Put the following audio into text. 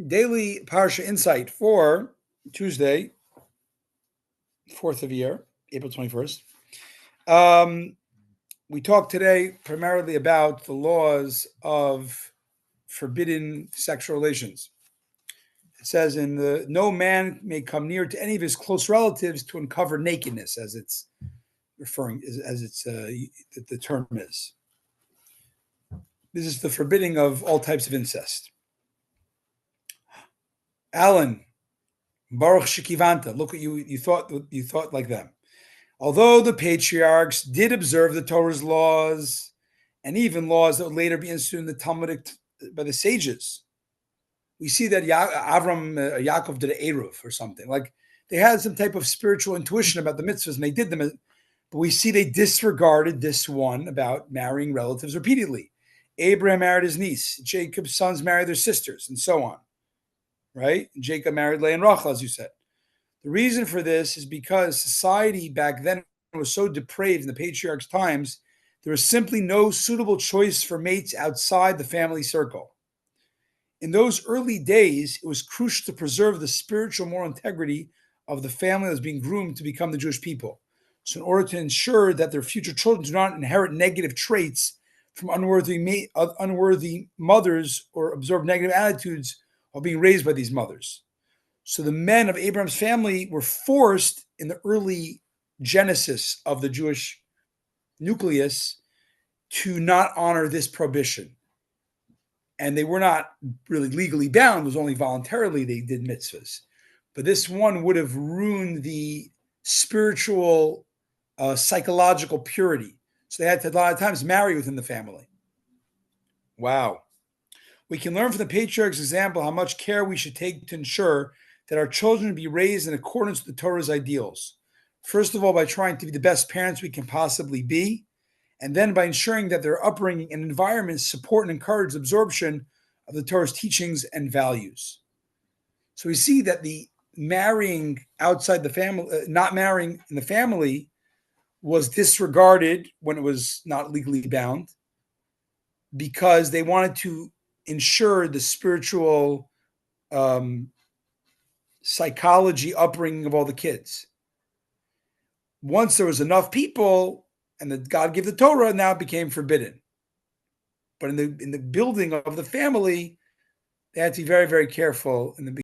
Daily Parsha Insight for Tuesday, 4th of year, April 21st. We talked today primarily about the laws of forbidden sexual relations. It says no man may come near to any of his close relatives to uncover nakedness, as it's referring, as it's the term is. This is the forbidding of all types of incest. Alan, Baruch Shekivanta, look at you. You thought like them. Although the patriarchs did observe the Torah's laws and even laws that would later be instituted in the Talmudic by the sages, we see that Yaakov did an Eruv or something. Like they had some type of spiritual intuition about the mitzvahs and they did them. But we see they disregarded this one about marrying relatives repeatedly. Abraham married his niece. Jacob's sons married their sisters and so on. Right? Jacob married Leah and Rachel, as you said. The reason for this is because society back then was so depraved in the patriarchs' times, there was simply no suitable choice for mates outside the family circle. In those early days, it was crucial to preserve the spiritual moral integrity of the family that was being groomed to become the Jewish people. So in order to ensure that their future children do not inherit negative traits from unworthy mothers or absorb negative attitudes while being raised by these mothers. So the men of Abraham's family were forced in the early genesis of the Jewish nucleus to not honor this prohibition. And they were not really legally bound. It was only voluntarily they did mitzvahs. But this one would have ruined the spiritual, psychological purity. So they had to a lot of times marry within the family. Wow. We can learn from the patriarch's example how much care we should take to ensure that our children be raised in accordance with the Torah's ideals. First of all, by trying to be the best parents we can possibly be, and then by ensuring that their upbringing and environment support and encourage absorption of the Torah's teachings and values. So we see that the marrying outside the family, not marrying in the family, was disregarded when it was not legally bound because they wanted to ensure the spiritual psychology upbringing of all the kids. Once there was enough people and that God gave the Torah, now it became forbidden. But in the building of the family, they had to be very, very careful in the